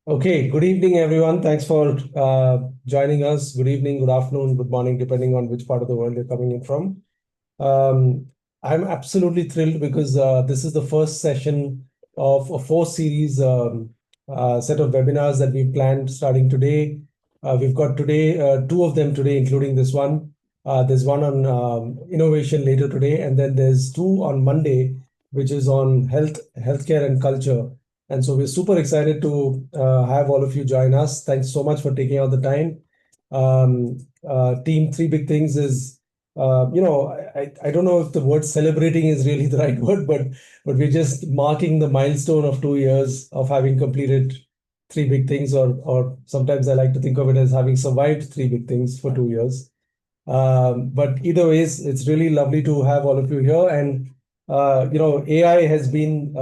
Okay, good evening, everyone. Thanks for joining us. Good evening, good afternoon, good morning, depending on which part of the world you're coming in from. Um, I'm absolutely thrilled because this is the first session of a four series set of webinars that we've planned starting today. We've got today two of them today, including this one. There's one on innovation later today, and then there's two on Monday, which is on healthcare, and culture. And so we're super excited to have all of you join us. Thanks so much for taking out the time. Team Three Big Things is I don't know if the word celebrating is really the right word, but we're just marking the milestone of 2 years of having completed three big things, or sometimes I like to think of it as having survived three big things for 2 years. But either ways, it's really lovely to have all of you here. And AI has been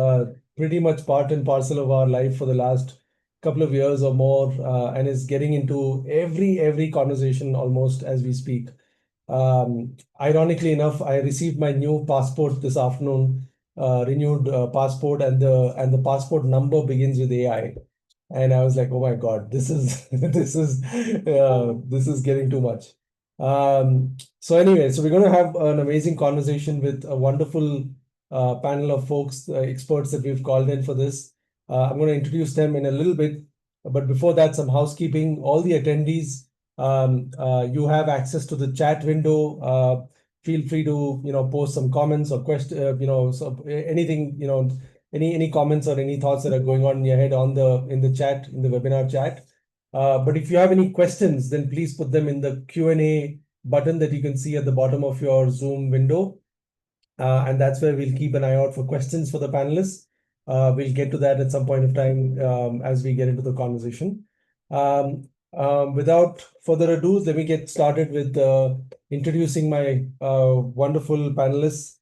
pretty much part and parcel of our life for the last couple of years or more, and is getting into every conversation almost as we speak. Ironically enough, I received my new passport this afternoon, renewed passport, and the passport number begins with AI. And I was like, oh my God, this is this is getting too much. So anyway, so we're going to have an amazing conversation with a wonderful panel of folks, experts that we've called in for this. I'm going to introduce them in a little bit, but before that, some housekeeping. All the attendees, you have access to the chat window. Feel free to post some comments or question, so anything, any comments or any thoughts that are going on in your head on in the chat, in the webinar chat. But if you have any questions, then please put them in the Q&A button that you can see at the bottom of your Zoom window. And that's where we'll keep an eye out for questions for the panelists. We'll get to that at some point of time as we get into the conversation. Without further ado, let me get started with introducing my wonderful panelists,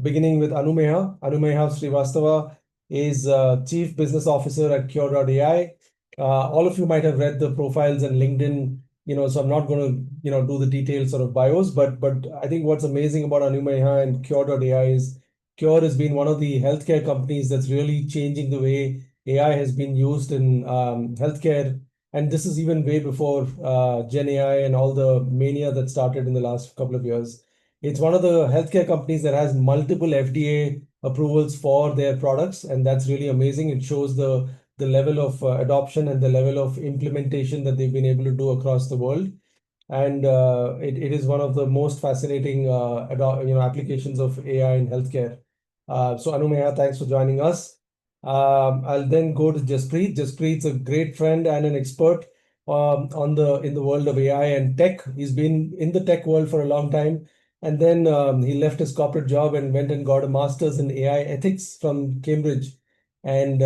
beginning with Anumeha. Anumeha Srivastava is Chief Business Officer at Cure.ai. All of you might have read the profiles and LinkedIn, so I'm not going to, do the detailed sort of bios, but I think what's amazing about Anumeha and Cure.ai is Cure has been one of the healthcare companies that's really changing the way AI has been used in healthcare. And this is even way before Gen AI and all the mania that started in the last couple of years. It's one of the healthcare companies that has multiple FDA approvals for their products, and that's really amazing. It shows the level of adoption and the level of implementation that they've been able to do across the world. And it is one of the most fascinating applications of AI in healthcare. So Anumeha, thanks for joining us. I'll then go to Jaspreet. Jaspreet's a great friend and an expert in the world of AI and tech. He's been in the tech world for a long time, and then he left his corporate job and went and got a master's in AI ethics from Cambridge. And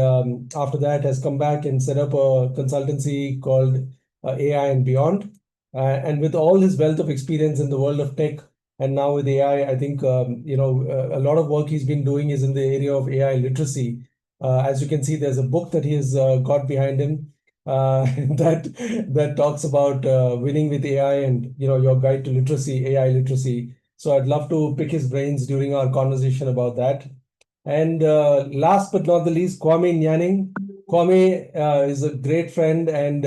after that, has come back and set up a consultancy called AI and Beyond. And with all his wealth of experience in the world of tech, and now with AI, I think a lot of work he's been doing is in the area of AI literacy. As you can see, there's a book that he has got behind him that talks about winning with AI and your guide to literacy, AI literacy. So I'd love to pick his brains during our conversation about that. And last but not the least, Kwame Nyaning. Kwame is a great friend, and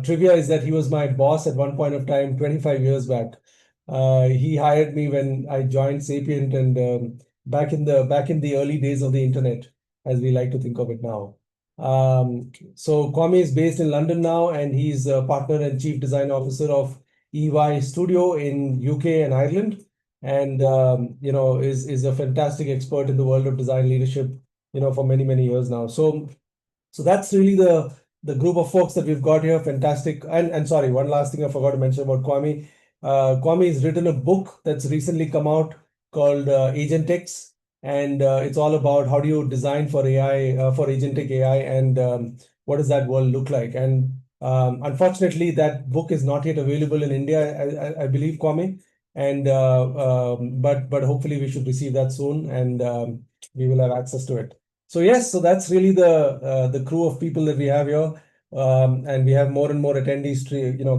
trivia is that he was my boss at one point of time, 25 years back. He hired me when I joined Sapient, and back in the early days of the internet, as we like to think of it now. So Kwame is based in London now, and he's a partner and chief design officer of EY Studio in UK and Ireland, and is a fantastic expert in the world of design leadership, for many years now. So that's really the group of folks that we've got here. Fantastic. And sorry, one last thing I forgot to mention about Kwame. Kwame has written a book that's recently come out called Agentic, and it's all about how do you design for AI, for agentic AI, and what does that world look like. And unfortunately, that book is not yet available in India, I believe, Kwame. And but hopefully we should receive that soon, and we will have access to it. So yes, so that's really the crew of people that we have here, and we have more and more attendees,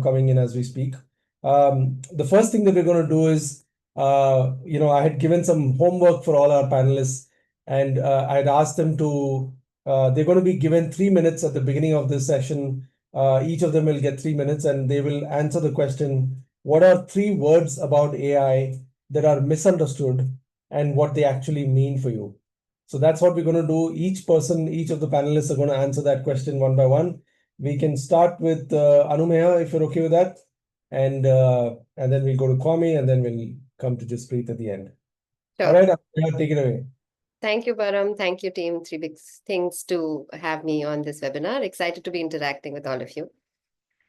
coming in as we speak. The first thing that we're going to do is, I had given some homework for all our panelists, and I'd asked them to They're going to be given 3 minutes at the beginning of this session. Each of them will get 3 minutes and they will answer the question, what are three words about AI that are misunderstood and what they actually mean for you? So that's what we're going to do. Each person, each of the panelists are going to answer that question one by one. We can start with Anumeha, if you're okay with that. And then we'll go to Kwame, and then we'll come to Jaspreet at the end. All Sure. right, Anumeha, take it away. Thank you, Param. Thank you, team. Three big things to have me on this webinar. Excited to be interacting with all of you.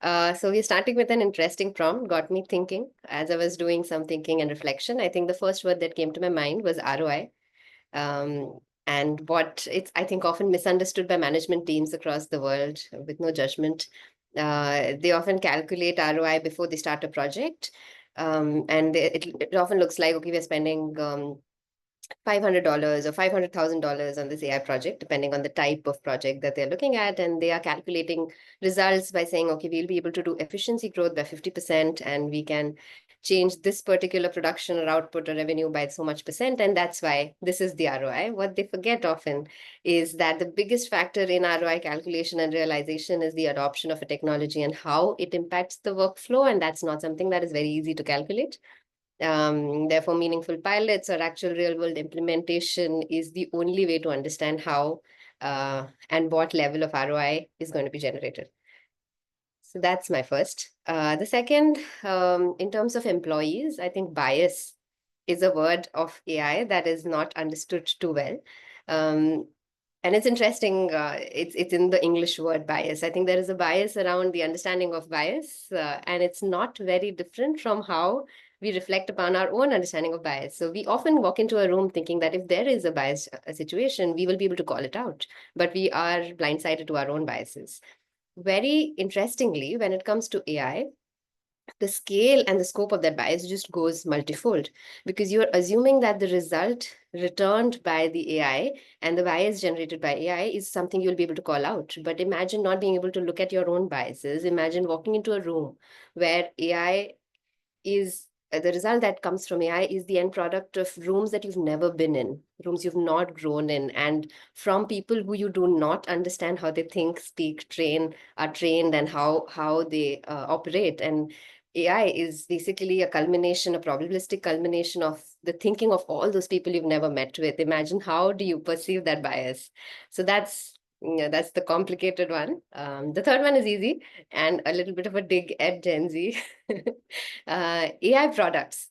So we're starting with an interesting prompt, got me thinking. As I was doing some thinking and reflection, I think the first word that came to my mind was ROI. And what it's, I think, often misunderstood by management teams across the world with no judgment. They often calculate ROI before they start a project. And it often looks like, okay, we're spending $500 or $500,000 on this AI project, depending on the type of project that they're looking at. And they are calculating results by saying, okay, we'll be able to do efficiency growth by 50%, and we can change this particular production or output or revenue by so much percent. And that's why this is the ROI. What they forget often is that the biggest factor in ROI calculation and realization is the adoption of a technology and how it impacts the workflow. And that's not something that is very easy to calculate. Therefore, meaningful pilots or actual real world implementation is the only way to understand how and what level of ROI is going to be generated. So that's my first. The second, in terms of employees, I think bias is a word of AI that is not understood too well. And it's interesting, it's in the English word bias. I think there is a bias around the understanding of bias, and it's not very different from how we reflect upon our own understanding of bias. So we often walk into a room thinking that if there is a bias situation, we will be able to call it out, but we are blindsided to our own biases. Very interestingly, when it comes to AI, the scale and the scope of that bias just goes multifold, because you're assuming that the result returned by the AI and the bias generated by AI is something you'll be able to call out. But imagine not being able to look at your own biases. Imagine walking into a room where AI is the result that comes from AI is the end product of rooms that you've never been in, rooms you've not grown in, and from people who you do not understand how they think, speak, are trained, and how they operate. And AI is basically a culmination, a probabilistic culmination of the thinking of all those people you've never met with. Imagine how do you perceive that bias? So that's the complicated one. The third one is easy and a little bit of a dig at Gen Z. AI products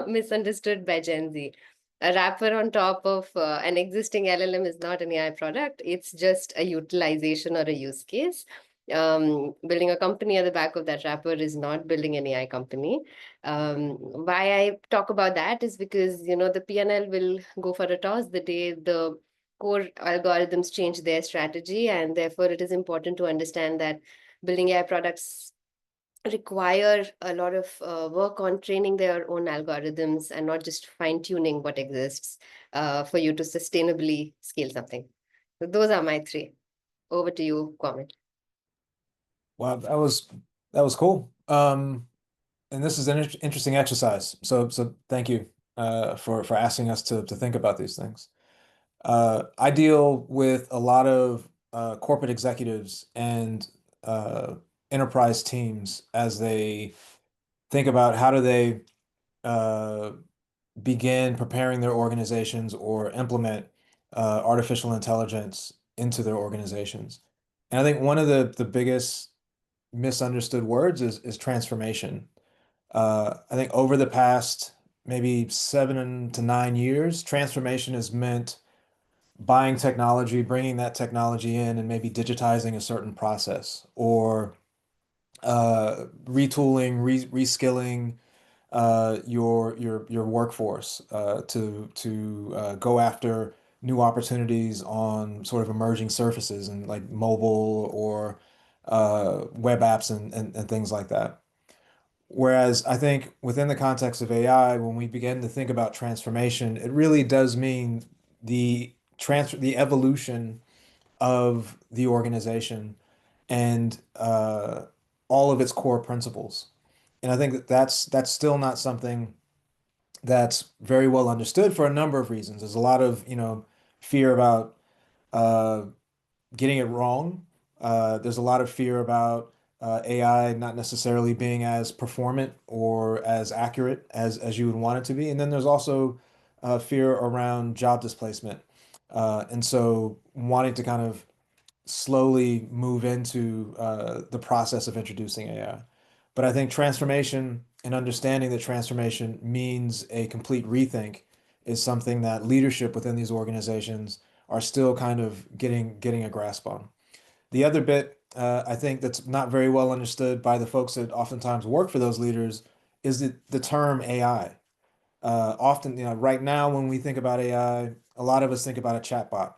misunderstood by Gen Z. A wrapper on top of an existing LLM is not an AI product. It's just a utilization or a use case. Building a company at the back of that wrapper is not building an AI company. Why I talk about that is because, the PNL will go for a toss the day the core algorithms change their strategy, and therefore it is important to understand that building AI products require a lot of work on training their own algorithms and not just fine tuning what exists for you to sustainably scale something. So those are my three. Over to you, Kwame. Wow, that was cool. And this is an interesting exercise. So thank you for asking us to think about these things. I deal with a lot of corporate executives and enterprise teams as they think about how do they begin preparing their organizations or implement artificial intelligence into their organizations. And I think one of the biggest misunderstood words is transformation. I think over the past maybe 7 to 9 years, transformation has meant buying technology, bringing that technology in, and maybe digitizing a certain process, or retooling, reskilling your workforce to go after new opportunities on sort of emerging surfaces and like mobile or web apps and things like that. Whereas I think within the context of AI, when we begin to think about transformation, it really does mean the evolution of the organization and all of its core principles. And I think that's still not something that's very well understood for a number of reasons. There's a lot of, fear about getting it wrong. There's a lot of fear about AI not necessarily being as performant or as accurate as you would want it to be. And then there's also fear around job displacement. And so wanting to kind of slowly move into the process of introducing AI. But I think transformation and understanding that transformation means a complete rethink is something that leadership within these organizations are still kind of getting a grasp on. The other bit I think that's not very well understood by the folks that oftentimes work for those leaders is the term AI. Often, right now when we think about AI, a lot of us think about a chatbot.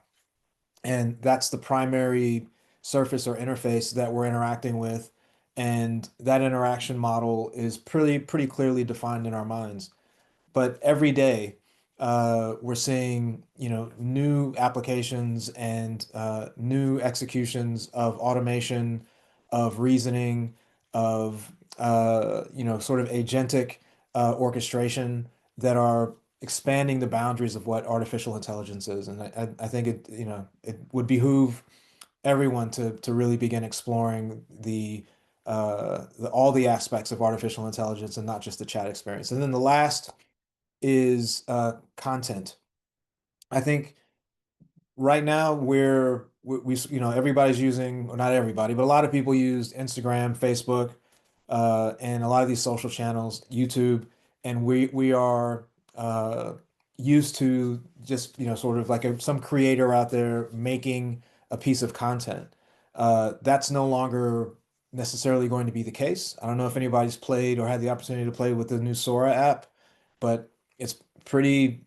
And that's the primary surface or interface that we're interacting with. And that interaction model is pretty clearly defined in our minds. But every day, we're seeing, new applications and new executions of automation, of reasoning, of sort of agentic orchestration that are expanding the boundaries of what artificial intelligence is. And I think it would behoove everyone to really begin exploring all the aspects of artificial intelligence and not just the chat experience. And then the last is content. I think right now everybody's using, or not everybody, but a lot of people use Instagram, Facebook, and a lot of these social channels, YouTube, and we are used to just sort of like some creator out there making a piece of content. That's no longer necessarily going to be the case. I don't know if anybody's played or had the opportunity to play with the new Sora app, but it's pretty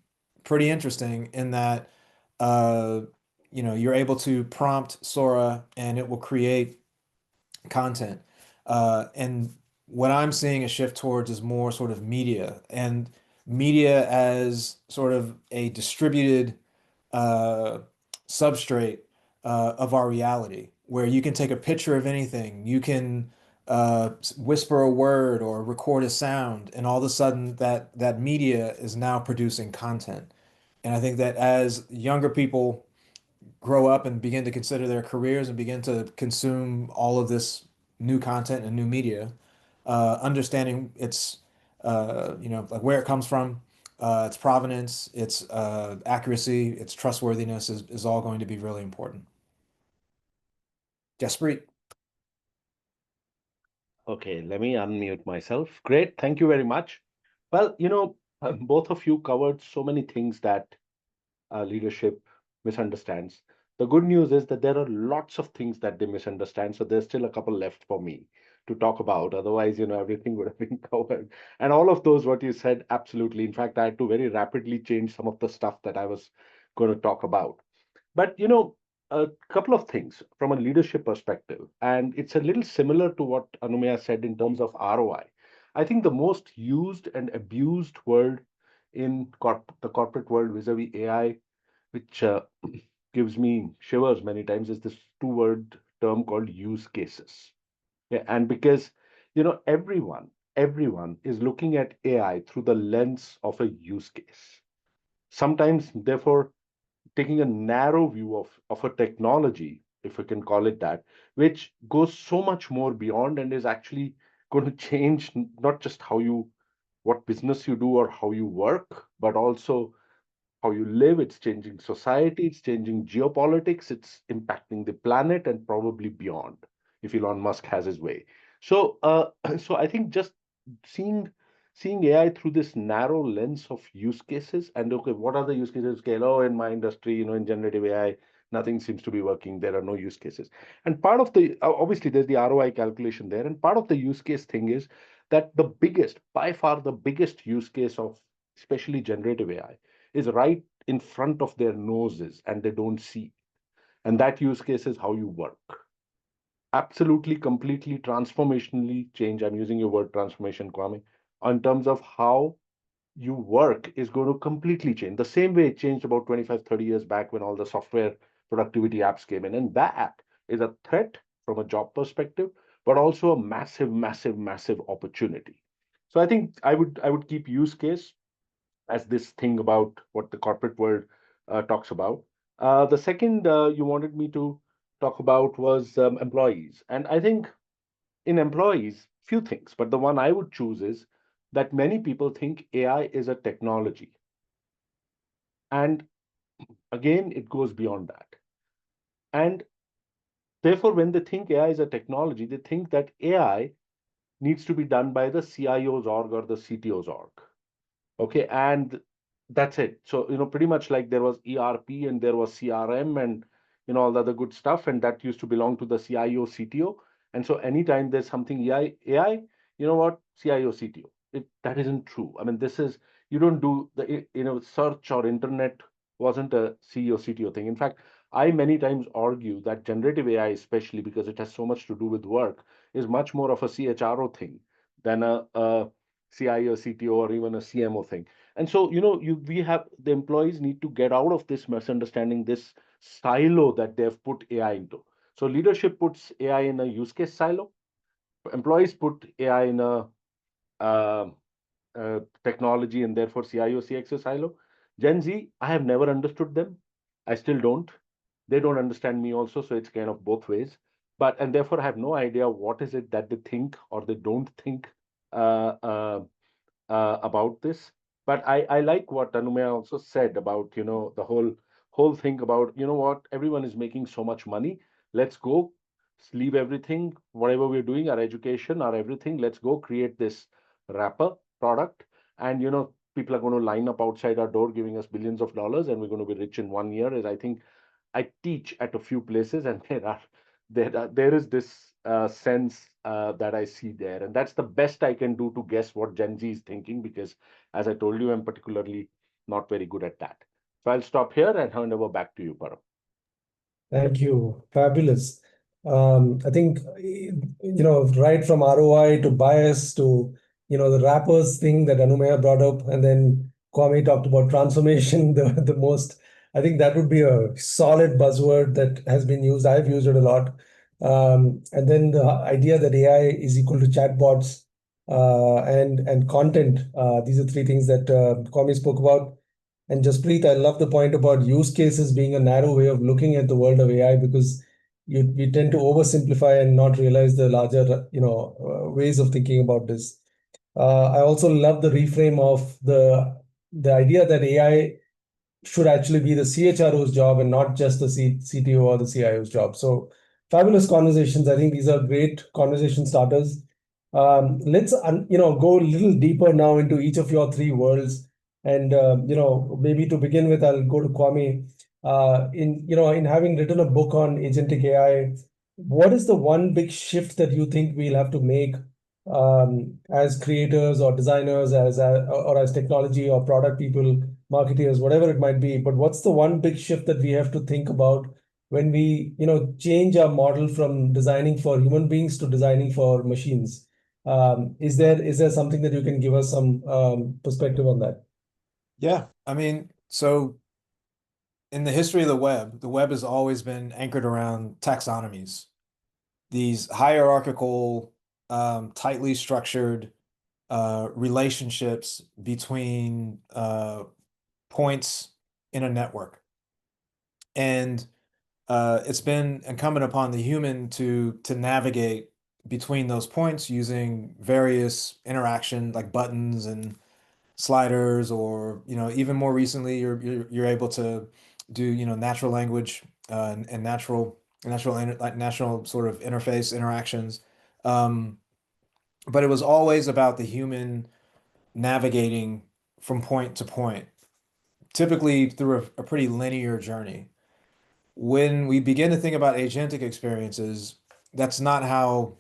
interesting in that you're able to prompt Sora and it will create content. And what I'm seeing a shift towards is more sort of media and media as sort of a distributed uh, substrate of our reality, where you can take a picture of anything, you can whisper a word or record a sound, and all of a sudden that media is now producing content. And I think that as younger people grow up and begin to consider their careers and begin to consume all of this new content and new media, understanding its, like where it comes from, its provenance, its accuracy, its trustworthiness is all going to be really important. Jaspreet. Okay, let me unmute myself. Great, thank you very much. Well, both of you covered so many things that leadership misunderstands. The good news is that there are lots of things that they misunderstand. So there's still a couple left for me to talk about. Otherwise, everything would have been covered. And all of those, what you said, absolutely. In fact, I had to very rapidly change some of the stuff that I was going to talk about. But, a couple of things from a leadership perspective, and it's a little similar to what Anumeya said in terms of ROI. I think the most used and abused word in the corporate world vis-a-vis AI, which gives me shivers many times, is this two-word term called use cases. Yeah, and because everyone is looking at AI through the lens of a use case. Sometimes, therefore, taking a narrow view of a technology, if we can call it that, which goes so much more beyond and is actually going to change not just what business you do or how you work, but also how you live. It's changing society, it's changing geopolitics, it's impacting the planet and probably beyond if Elon Musk has his way. So, so I think just seeing seeing AI through this narrow lens of use cases and okay, what are the use cases? Scale, oh, in my industry, in generative AI, nothing seems to be working. There are no use cases. And part of the obviously there's the ROI calculation there, and part of the use case thing is that by far the biggest use case of especially generative AI is right in front of their noses and they don't see. And that use case is how you work. Absolutely, completely, transformationally change. I'm using your word transformation, Kwame, in terms of how you work is going to completely change. The same way it changed about 25, 30 years back when all the software productivity apps came in. And that is a threat from a job perspective, but also a massive, massive, massive opportunity. So I think I would keep use case as this thing about what the corporate world talks about. The second you wanted me to talk about was employees. And I think in employees, few things, but the one I would choose is that many people think AI is a technology. And again, it goes beyond that. And therefore, when they think AI is a technology, they think that AI needs to be done by the CIO's org or the CTO's org. Okay, and that's it. So, pretty much like there was ERP and there was CRM and all the other good stuff, and that used to belong to the CIO, CTO. And so anytime there's something AI, you know what? CIO, CTO. That isn't true. I mean, this is you don't do the search or internet wasn't a CEO, CTO thing. In fact, I many times argue that generative AI, especially because it has so much to do with work, is much more of a CHRO thing than a CIO, CTO, or even a CMO thing. And so, we have the employees need to get out of this misunderstanding, this silo that they've put AI into. So, leadership puts AI in a use case silo. Employees put AI in a uh, technology and therefore CIO, CXO silo. Gen Z, I have never understood them. I still don't. They don't understand me also. So it's kind of both ways. And therefore, I have no idea what is it that they think or they don't think uh, uh, about this. But I like what Anumaya also said about the whole thing about what everyone is making so much money. Let's go leave everything, whatever we're doing, our education, our everything. Let's go create this wrapper product, and people are going to line up outside our door, giving us billions of dollars, and we're going to be rich in 1 year. Is I think I teach at a few places, and there is this sense that I see there, and that's the best I can do to guess what Gen Z is thinking, because, as I told you, I'm particularly not very good at that. So I'll stop here and hand over back to you, Param. Thank you. Fabulous. I think, right from ROI to bias to, the rappers thing that Anumaya brought up, and then Kwame talked about transformation, the most, I think that would be a solid buzzword that has been used. I've used it a lot. And then the idea that AI is equal to chatbots and content. These are three things that Kwame spoke about. And Jaspreet, I love the point about use cases being a narrow way of looking at the world of AI, because we tend to oversimplify and not realize the larger, ways of thinking about this. I also love the reframe of the idea that AI should actually be the CHRO's job and not just the CTO or the CIO's job. So fabulous conversations. I think these are great conversation starters. Let's go a little deeper now into each of your three worlds. And maybe to begin with, I'll go to Kwame. In having written a book on agentic AI, what is the one big shift that you think we'll have to make as creators or designers, or as technology or product people, marketeers, whatever it might be? But what's the one big shift that we have to think about when we change our model from designing for human beings to designing for machines? Is there something that you can give us some perspective on that? Yeah, I mean, so in the history of the web has always been anchored around taxonomies, these hierarchical, tightly structured relationships between points in a network. And it's been incumbent upon the human to navigate between those points using various interaction like buttons and sliders, or even more recently you're able to do natural language and natural sort of interface interactions. But it was always about the human navigating from point to point, typically through a pretty linear journey. When we begin to think about agentic experiences, that's not how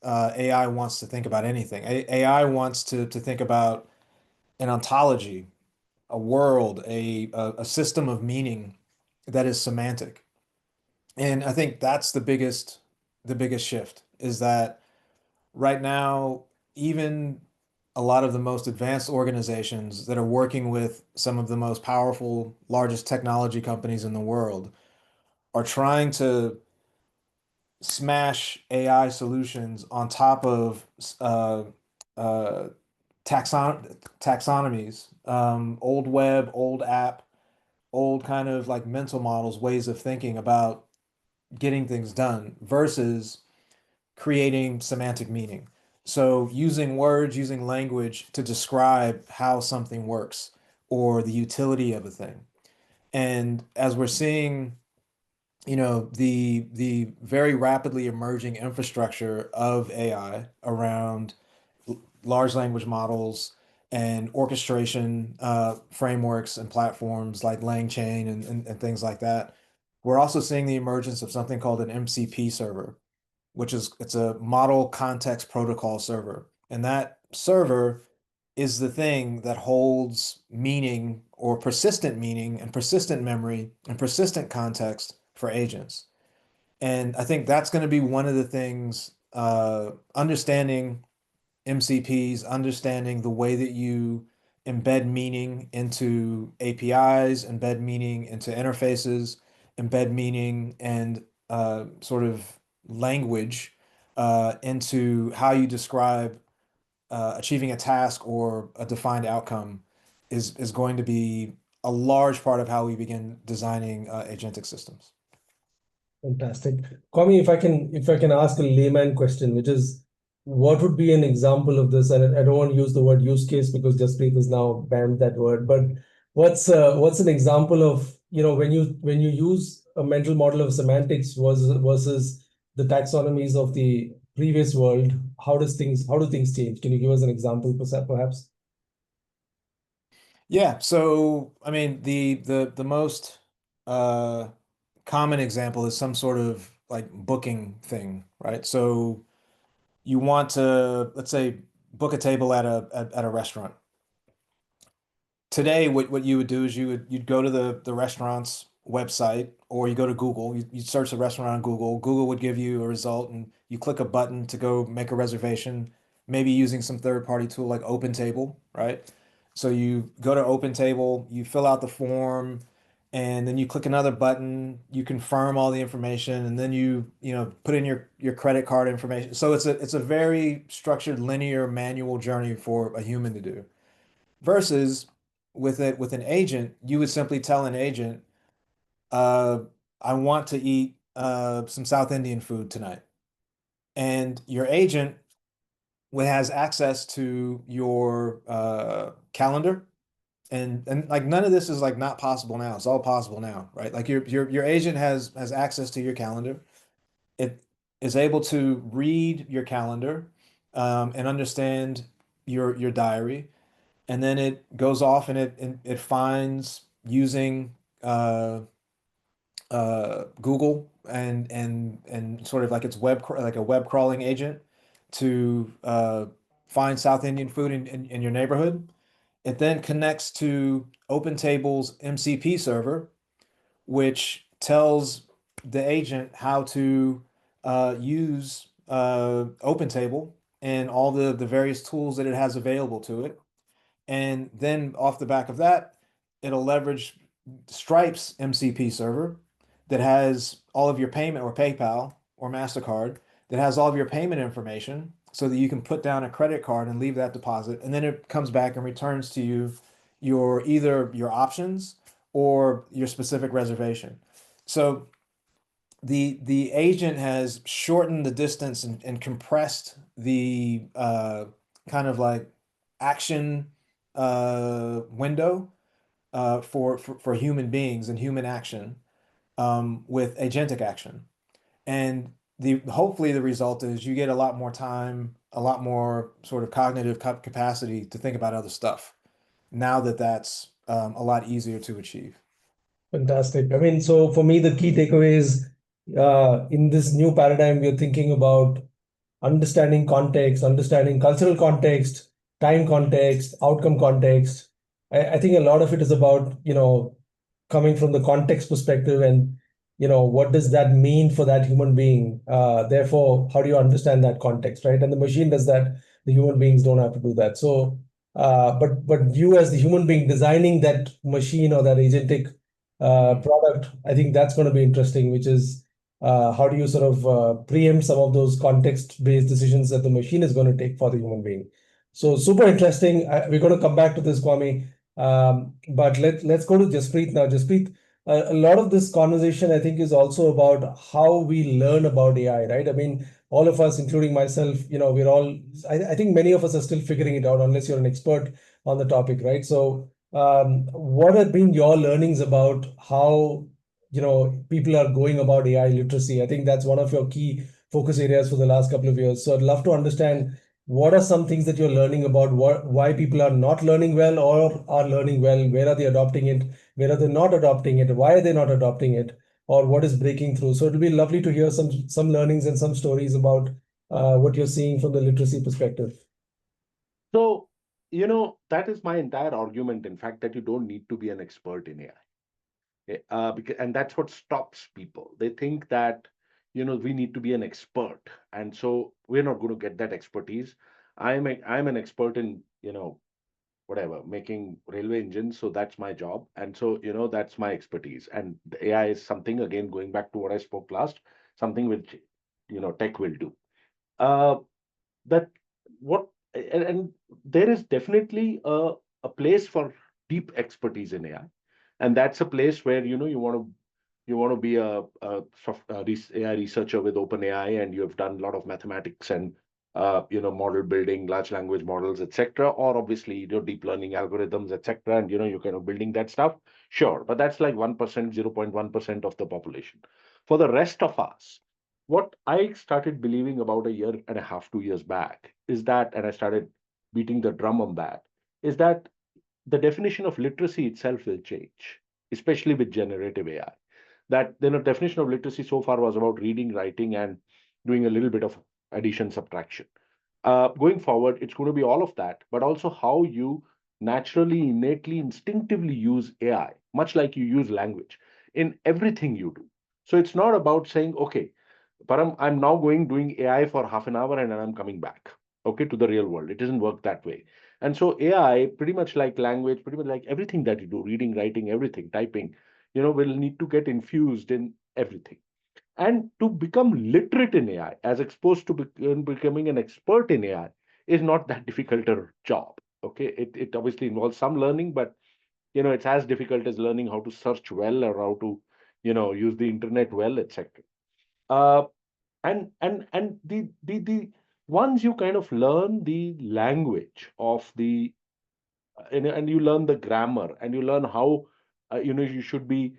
AI wants to think about anything. AI wants to think about an ontology, a world, a system of meaning that is semantic. And I think that's the biggest shift, is that right now, even a lot of the most advanced organizations that are working with some of the most powerful, largest technology companies in the world are trying to smash AI solutions on top of uh, taxonomies, old web, old app, old kind of like mental models, ways of thinking about getting things done versus creating semantic meaning. So using words, using language to describe how something works or the utility of a thing. And as we're seeing, the very rapidly emerging infrastructure of AI around large language models and orchestration frameworks and platforms like LangChain and things like that, we're also seeing the emergence of something called an MCP server, it's a model context protocol server. And that server is the thing that holds meaning or persistent meaning and persistent memory and persistent context for agents. And I think that's going to be one of the things, understanding MCPs, understanding the way that you embed meaning into APIs, embed meaning into interfaces, embed meaning and sort of language into how you describe achieving a task or a defined outcome is going to be a large part of how we begin designing agentic systems. Fantastic. Kwame, if I can ask a layman question, which is, what would be an example of this? And I don't want to use the word use case because Jaspreet has now banned that word. But what's an example of, when you use a mental model of semantics versus the taxonomies of the previous world? How do things change? Can you give us an example, perhaps? Yeah. So I mean, the most common example is some sort of like booking thing, right? So you want to, let's say, book a table at a restaurant. Today, what you would do is you'd go to the restaurant's website, or you go to Google, you search the restaurant on Google. Google would give you a result, and you click a button to go make a reservation, maybe using some third-party tool like OpenTable, right? So you go to OpenTable, you fill out the form, and then you click another button, you confirm all the information, and then you put in your credit card information. So it's a very structured, linear, manual journey for a human to do. Versus with an agent, you would simply tell an agent, uh, I want to eat some South Indian food tonight. And your agent has access to your calendar. And like none of this is like not possible now. It's all possible now, right? Like your agent has access to your calendar. It is able to read your calendar and understand your diary. And then it goes off and it finds using Google and sort of like its like a web crawling agent to find South Indian food in your neighborhood. It then connects to OpenTable's MCP server, which tells the agent how to use OpenTable and all the various tools that it has available to it. And then off the back of that, it'll leverage Stripe's MCP server that has all of your payment, or PayPal or MasterCard, that has all of your payment information so that you can put down a credit card and leave that deposit. And then it comes back and returns to you either your options or your specific reservation. So the agent has shortened the distance and compressed the kind of like action window for human beings and human action with agentic action. And hopefully the result is you get a lot more time, a lot more sort of cognitive capacity to think about other stuff now that that's a lot easier to achieve. Fantastic. I mean, so for me, the key takeaway is in this new paradigm, we're thinking about understanding context, understanding cultural context, time context, outcome context. I think a lot of it is about, coming from the context perspective and, what does that mean for that human being? Therefore, how do you understand that context, right? And the machine does that. The human beings don't have to do that. So, but you as the human being designing that machine or that agentic product, I think that's going to be interesting, which is how do you sort of preempt some of those context-based decisions that the machine is going to take for the human being? So super interesting. We're going to come back to this, Kwame. But let's go to Jaspreet now. Jaspreet, a lot of this conversation, I think, is also about how we learn about AI, right? I mean, all of us, including myself, we're all, I think many of us are still figuring it out unless you're an expert on the topic, right? So, what have been your learnings about how, people are going about AI literacy? I think that's one of your key focus areas for the last couple of years. So I'd love to understand what are some things that you're learning about why people are not learning well or are learning well? Where are they adopting it? Where are they not adopting it? Why are they not adopting it? Or what is breaking through? So it'll be lovely to hear some learnings and some stories about what you're seeing from the literacy perspective. So, that is my entire argument, in fact, that you don't need to be an expert in AI. And that's what stops people. They think that, we need to be an expert. And so we're not going to get that expertise. I'm an expert in, whatever, making railway engines. So that's my job. And so, that's my expertise. And the AI is something, again, going back to what I spoke last, something which, tech will do. Uh, that what and there is definitely a place for deep expertise in AI, and that's a place where you want to be a AI researcher with OpenAI, and you have done a lot of mathematics and model building, large language models, etc., or obviously deep learning algorithms, etc., and you're kind of building that stuff. Sure, but that's like 1%, 0.1% of the population. For the rest of us, what I started believing about a year and a half, 2 years back is that, and I started beating the drum on that, is that the definition of literacy itself will change, especially with generative AI. That the definition of literacy so far was about reading, writing, and doing a little bit of addition, subtraction. Going forward, it's going to be all of that, but also how you naturally, innately, instinctively use AI, much like you use language in everything you do. So it's not about saying, okay, Param, I'm now doing AI for half an hour and then I'm coming back, okay, to the real world. It doesn't work that way. And so AI, pretty much like language, pretty much like everything that you do, reading, writing, everything, typing, will need to get infused in everything. And to become literate in AI, as opposed to becoming an expert in AI, is not that difficult a job. Okay, it obviously involves some learning, but it's as difficult as learning how to search well or how to use the internet well, etc. Uh, and the once you kind of learn the language of the and you learn the grammar and you learn how you should be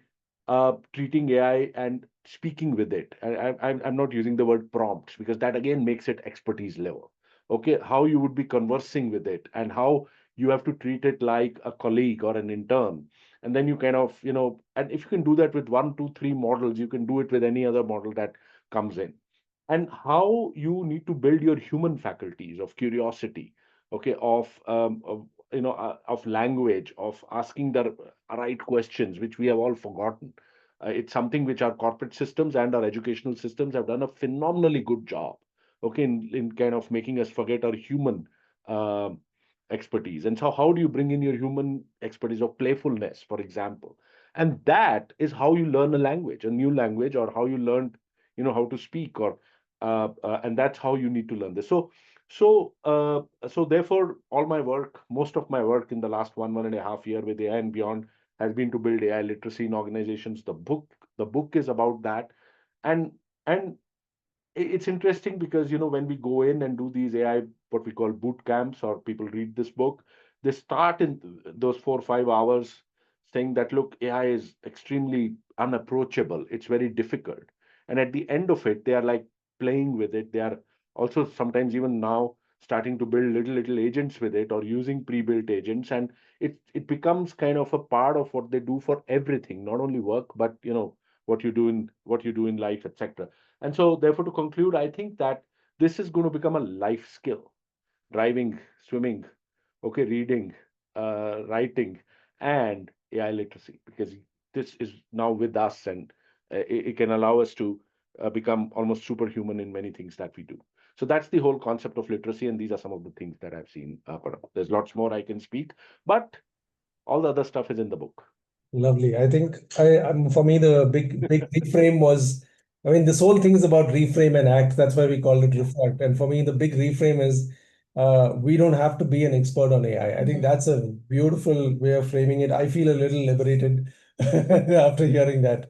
treating AI and speaking with it. I'm not using the word prompts because that again makes it expertise level. Okay, how you would be conversing with it and how you have to treat it like a colleague or an intern. And then you kind of, and if you can do that with 1, 2, 3 models, you can do it with any other model that comes in. And how you need to build your human faculties of curiosity, okay, of language, of asking the right questions, which we have all forgotten. It's something which our corporate systems and our educational systems have done a phenomenally good job, okay, in kind of making us forget our human um expertise. And so, how do you bring in your human expertise of playfulness, for example? And that is how you learn a language, a new language, or how you learned, how to speak, or and that's how you need to learn this. So therefore, all my work, most of my work in the last 1.5 year with AI and beyond has been to build AI literacy in organizations. The book is about that, and and it's interesting because when we go in and do these AI, what we call boot camps, or people read this book, they start in those 4 or 5 hours saying that look, AI is extremely unapproachable. It's very difficult, and at the end of it, they are like playing with it. They are also sometimes even now starting to build little agents with it or using pre-built agents, and it becomes kind of a part of what they do for everything, not only work, but what you do in life, etc. And so, therefore, to conclude, I think that this is going to become a life skill: driving, swimming, okay, reading, writing, and AI literacy, because this is now with us, and it can allow us to become almost superhuman in many things that we do. So that's the whole concept of literacy, and these are some of the things that I've seen. There's lots more I can speak, but all the other stuff is in the book. Lovely. I think for me the big reframe was, I mean, this whole thing is about reframe and act. That's why we call it refract. And for me, the big reframe is we don't have to be an expert on AI. I think that's a beautiful way of framing it. I feel a little liberated after hearing that.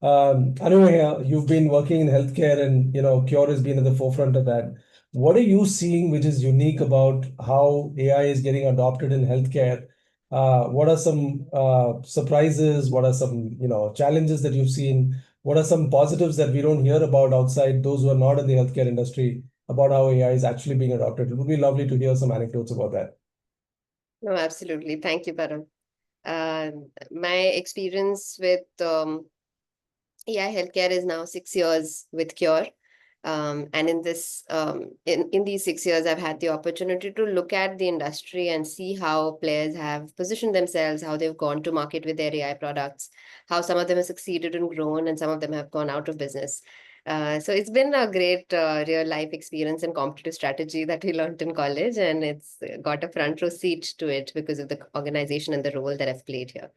Anyway, you've been working in healthcare and Cure has been at the forefront of that. What are you seeing which is unique about how AI is getting adopted in healthcare? What are some surprises? What are some challenges that you've seen? What are some positives that we don't hear about outside those who are not in the healthcare industry about how AI is actually being adopted? It would be lovely to hear some anecdotes about that. No, absolutely. Thank you, Param. My experience with AI healthcare is now 6 years with Cure. And in these 6 years, I've had the opportunity to look at the industry and see how players have positioned themselves, how they've gone to market with their AI products, how some of them have succeeded and grown, and some of them have gone out of business. So it's been a great real life experience and competitive strategy that we learned in college, and it's got a front row seat to it because of the organization and the role that I've played here.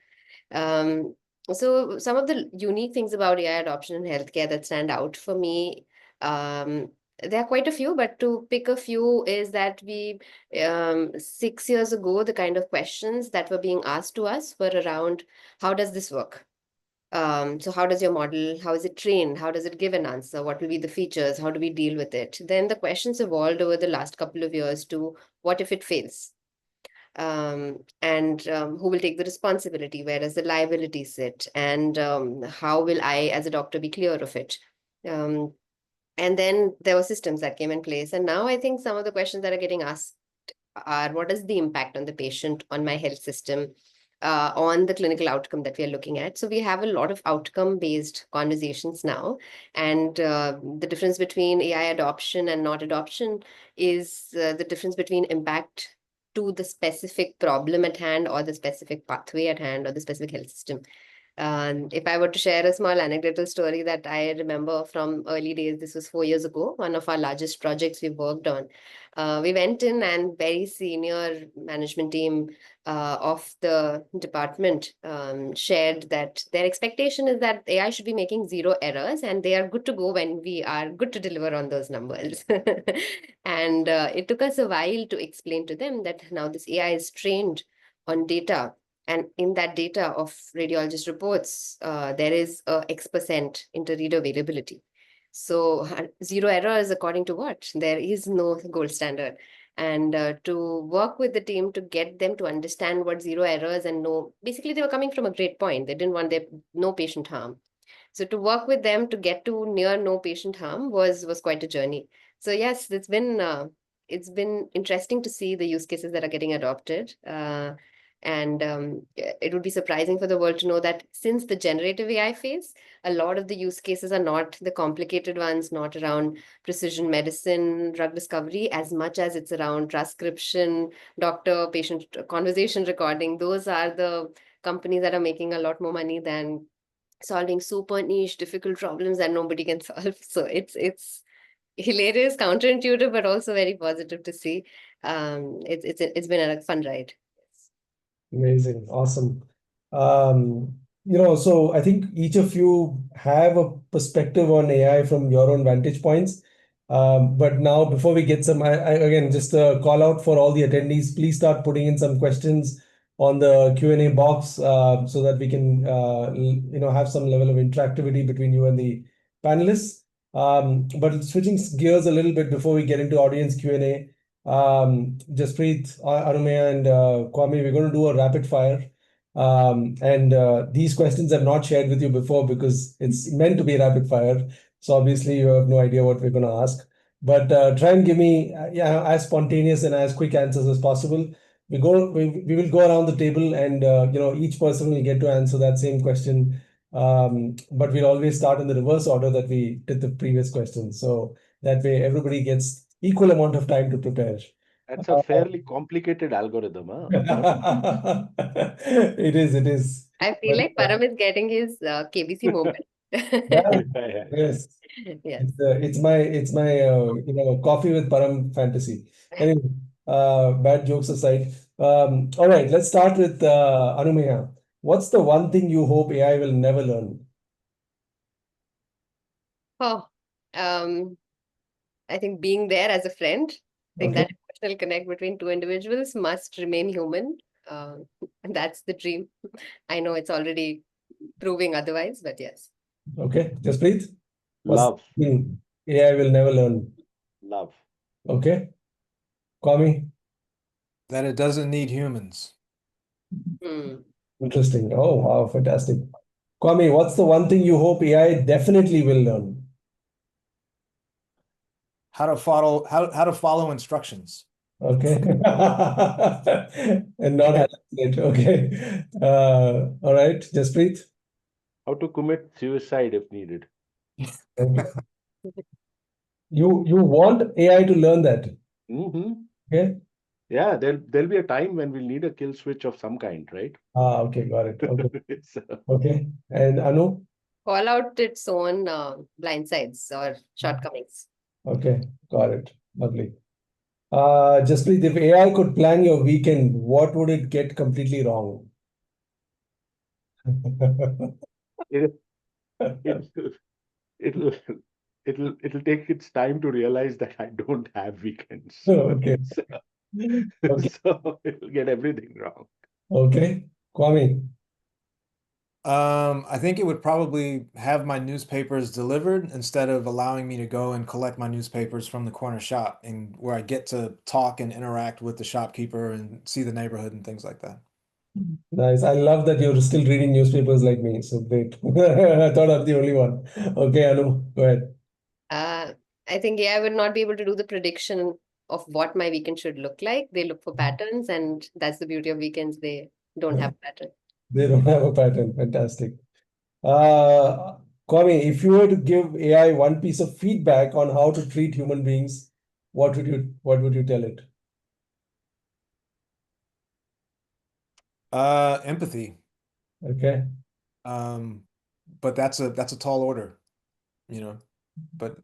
So some of the unique things about AI adoption in healthcare that stand out for me, there are quite a few, but to pick a few is that 6 years ago, the kind of questions that were being asked to us were around, how does this work? So how does your model, how is it trained? How does it give an answer? What will be the features? How do we deal with it? Then the questions evolved over the last couple of years to, what if it fails? And who will take the responsibility? Where does the liability sit? And how will I, as a doctor, be clear of it? And then there were systems that came in place. And now I think some of the questions that are getting asked are, what is the impact on the patient, on my health system, on the clinical outcome that we are looking at? So we have a lot of outcome-based conversations now. And the difference between AI adoption and not adoption is the difference between impact to the specific problem at hand, or the specific pathway at hand, or the specific health system. If I were to share a small anecdotal story that I remember from early days, this was 4 years ago, one of our largest projects we worked on. We went in, and very senior management team of the department shared that their expectation is that AI should be making 0 errors, and they are good to go when we are good to deliver on those numbers. And it took us a while to explain to them that now this AI is trained on data. And in that data of radiologist reports, there is a X% inter-reader variability. So 0 errors according to what? There is no gold standard. And to work with the team to get them to understand what 0 errors and no, basically they were coming from a great point. They didn't want no patient harm. So to work with them to get to near no patient harm was quite a journey. So yes, it's been interesting to see the use cases that are getting adopted. And it would be surprising for the world to know that since the generative AI phase, a lot of the use cases are not the complicated ones, not around precision medicine, drug discovery, as much as it's around transcription, doctor-patient conversation recording. Those are the companies that are making a lot more money than solving super niche, difficult problems that nobody can solve. So it's hilarious, counterintuitive, but also very positive to see. It's been a fun ride. Amazing. Awesome. So I think each of you have a perspective on AI from your own vantage points. But now, before we get again, just a call out for all the attendees, please start putting in some questions on the Q&A box so that we can, have some level of interactivity between you and the panelists. But switching gears a little bit before we get into audience Q&A, Jaspreet, Anumeya, and Kwame, we're going to do a rapid fire. And these questions I've not shared with you before because it's meant to be rapid fire. So obviously you have no idea what we're going to ask. But try and give me as spontaneous and as quick answers as possible. We will go around the table, and each person will get to answer that same question. But we'll always start in the reverse order that we did the previous question. So that way everybody gets equal amount of time to prepare. That's a fairly complicated algorithm, huh? It is. I feel like Param is getting his KBC moment. Yeah, yes. Yes. It's my coffee with Param fantasy. Anyway, bad jokes aside. All right, let's start with Anumeya. What's the one thing you hope AI will never learn? Oh, I think being there as a friend. I think Okay. that emotional connect between two individuals must remain human. And that's the dream. I know it's already proving otherwise, but yes. Okay, Jaspreet, what's Love, the thing AI will never learn? love. Okay, Kwame, That it doesn't need humans. Hmm. interesting. Oh, wow, fantastic. Kwame, what's the one thing you hope AI definitely will learn? How to follow instructions. Okay, and not hallucinate. Okay, all right, Jaspreet. How to commit suicide if needed. Okay. You want AI to learn that? Hmm. Okay. Yeah, there'll be a time when we'll need a kill switch of some kind, right? Okay, got it. Okay, So, okay. And Anu? Call out its own blind sides or shortcomings. Okay, got it. Lovely. Jaspreet, if AI could plan your weekend, what would it get completely wrong? it, it, it'll it'll take its time to realize that I don't have weekends. Okay. So, Okay. so it'll get everything wrong. Okay. Kwame. I think it would probably have my newspapers delivered instead of allowing me to go and collect my newspapers from the corner shop, and where I get to talk and interact with the shopkeeper and see the neighborhood and things like that. Nice. I love that you're still reading newspapers like me. So great. I thought I'm the only one. Okay, Anu, go ahead. I think AI would not be able to do the prediction of what my weekend should look like. They look for patterns, and that's the beauty of weekends. They don't have a pattern. They don't have a pattern. Fantastic. Uh, Kwame, if you were to give AI one piece of feedback on how to treat human beings, what would you tell it? Empathy. Okay. But that's a tall order, you know. But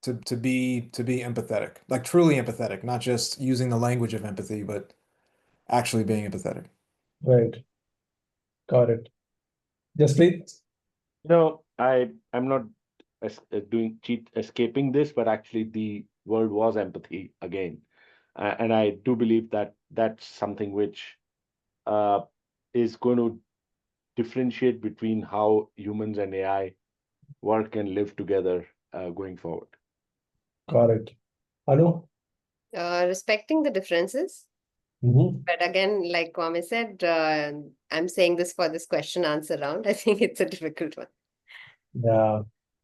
to be empathetic, like truly empathetic, not just using the language of empathy, but actually being empathetic. Right. Got it. Jaspreet? No, I'm not doing cheat escaping this, but actually the word was empathy again, and I do believe that that's something which uh, is going to differentiate between how humans and AI work and live together going forward. Got it. Anu? Respecting the differences. Mhm. But again, like Kwame said, I'm saying this for this question answer round. I think it's a difficult one. Yeah.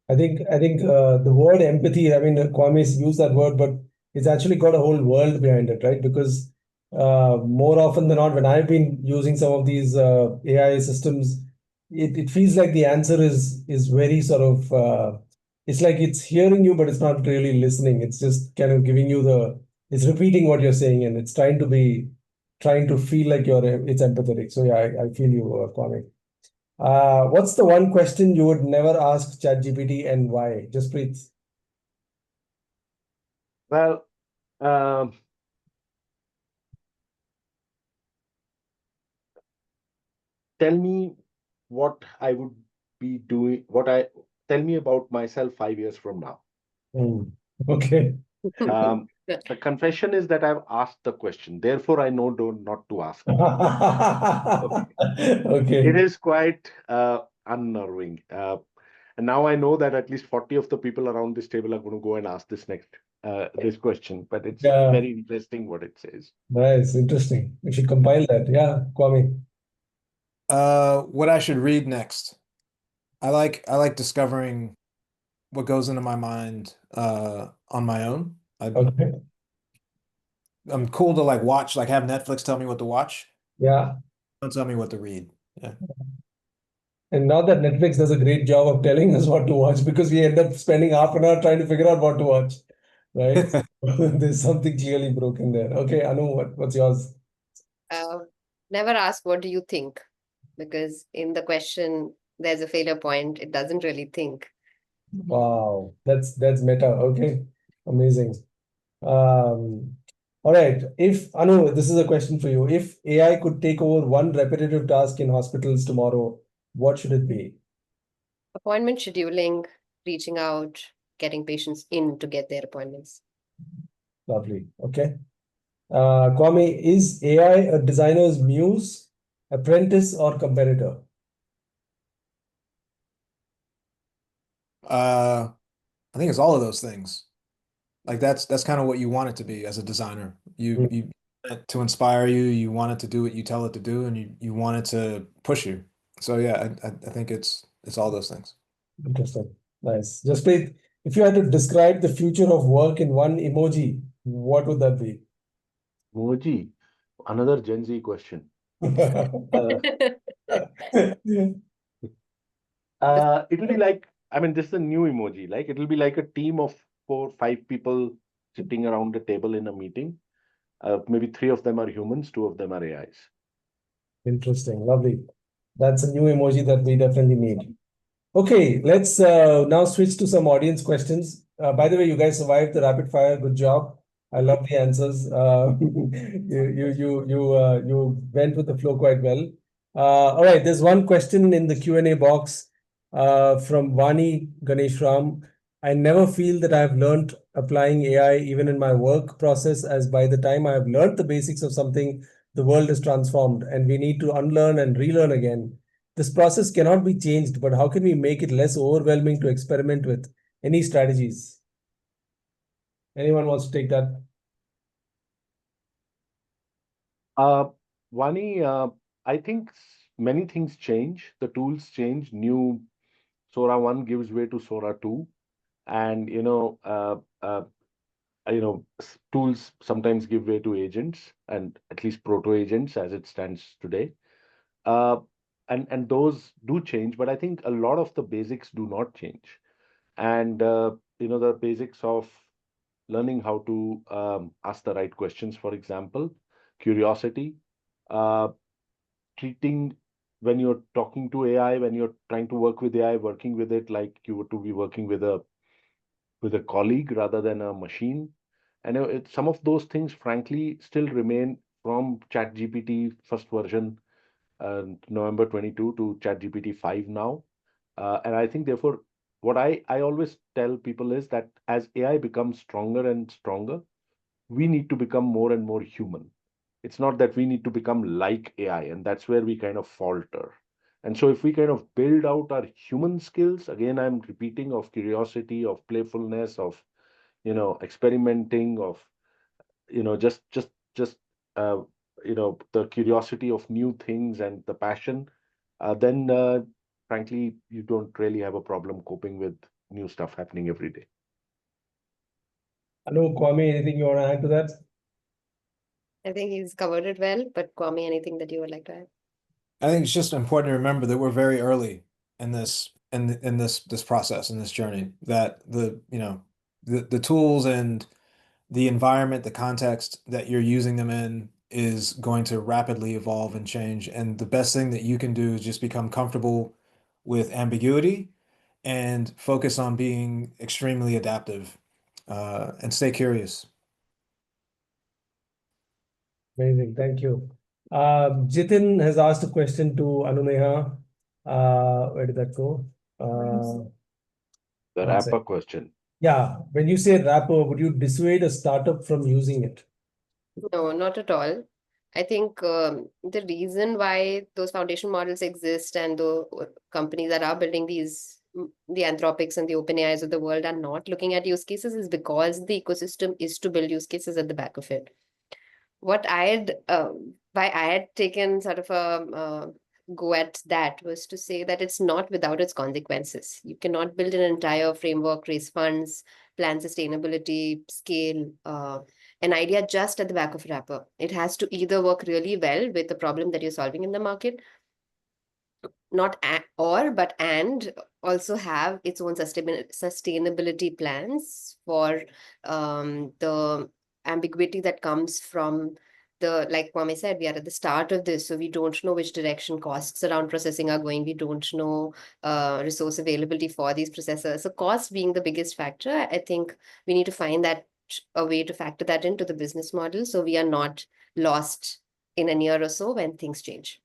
I think the word empathy, I mean, Kwame's used that word, but it's actually got a whole world behind it, right? Because more often than not, when I've been using some of these AI systems, it feels like the answer is very sort of it's like it's hearing you, but it's not really listening. It's just kind of giving you it's repeating what you're saying, and it's trying to feel like it's empathetic. So yeah, I feel you, Kwame. What's the one question you would never ask ChatGPT and why? Jaspreet. Well, um, tell me what I would be doing. Tell me about myself 5 years from now. Hmm. Okay. The confession is that I've asked the question, therefore I know not to ask it. Okay. It Okay. is quite unnerving. And now I know that at least 40 of the people around this table are going to go and ask this question. But it's Yeah. very interesting what it says. Nice. Interesting. We should compile that. Yeah, Kwame. What I should read next. I like discovering what goes into my mind on my own. Okay. I'm cool to like watch, like have Netflix tell me what to watch. Yeah. Don't tell me what to read. Yeah. And now that Netflix does a great job of telling us what to watch because we end up spending half an hour trying to figure out what to watch, right? There's something clearly broken there. Okay, Anu, what's yours? Never ask, what do you think? Because in the question, there's a failure point. It doesn't really think. Wow, that's meta. Okay, amazing. Um, all right. If Anu, this is a question for you. If AI could take over one repetitive task in hospitals tomorrow, what should it be? Appointment scheduling, reaching out, getting patients in to get their appointments. Lovely. Okay. Kwame, is AI a designer's muse, apprentice, or competitor? I think it's all of those things. Like that's kind of what you want it to be as a designer. You want it to inspire you, you want it to do what you tell it to do, and you want it to push you. So yeah, I think it's all those things. Interesting. Nice. Jasprit, if you had to describe the future of work in one emoji, what would that be? Emoji, another Gen Z question. Uh, it'll be like, I mean, this is a new emoji. Like, it'll be like a team of 4, 5 people sitting around a table in a meeting. Maybe 3 of them are humans, 2 of them are AIs. Interesting. Lovely. That's a new emoji that we definitely need. Okay, let's now switch to some audience questions. By the way, you guys survived the rapid fire. Good job. I love the answers. You went with the flow quite well. All right, there's one question in the Q&A box from Vani Ganesh Ram. I never feel that I've learned applying AI even in my work process, as by the time I have learned the basics of something, the world is transformed and we need to unlearn and relearn again. This process cannot be changed, but how can we make it less overwhelming to experiment with? Any strategies? Anyone wants to take that? Vani, I think many things change. The tools change. New Sora 1 gives way to Sora 2. And, tools sometimes give way to agents, and at least proto agents as it stands today. Uh, and those do change, but I think a lot of the basics do not change. And the basics of learning how to ask the right questions, for example, curiosity, uh, treating when you're talking to AI, when you're trying to work with AI, working with it like you were to be working with a colleague rather than a machine. And some of those things, frankly, still remain from ChatGPT first version, November 22, to ChatGPT 5 now. And I think, therefore, what I always tell people is that as AI becomes stronger and stronger, we need to become more and more human. It's not that we need to become like AI, and that's where we kind of falter. And so, if we kind of build out our human skills, again, I'm repeating, of curiosity, of playfulness, of experimenting, of just uh, the curiosity of new things and the passion, then frankly, you don't really have a problem coping with new stuff happening every day. Hello, Kwame, anything you want to add to that? I think he's covered it well, but Kwame, anything that you would like to add? I think it's just important to remember that we're very early in this process, in this journey, that the tools and the environment, the context that you're using them in is going to rapidly evolve and change. And the best thing that you can do is just become comfortable with ambiguity and focus on being extremely adaptive, and stay curious. Amazing, thank you. Jitin has asked a question to Anumeha. Where did that go? The One sec. wrapper question. Yeah, when you say wrapper, would you dissuade a startup from using it? No, not at all. I think the reason why those foundation models exist and the companies that are building these, the Anthropics and the OpenAIs of the world, are not looking at use cases is because the ecosystem is to build use cases at the back of it. What I had, why I had taken sort of a go at that was to say that it's not without its consequences. You cannot build an entire framework, raise funds, plan sustainability, scale, an idea just at the back of a wrapper. It has to either work really well with the problem that you're solving in the market, and also have its own sustainability plans for the ambiguity that comes from like Kwame said, we are at the start of this, so we don't know which direction costs around processing are going. We don't know resource availability for these processors. So cost being the biggest factor, I think we need to find that a way to factor that into the business model, so we are not lost in a year or so when things change.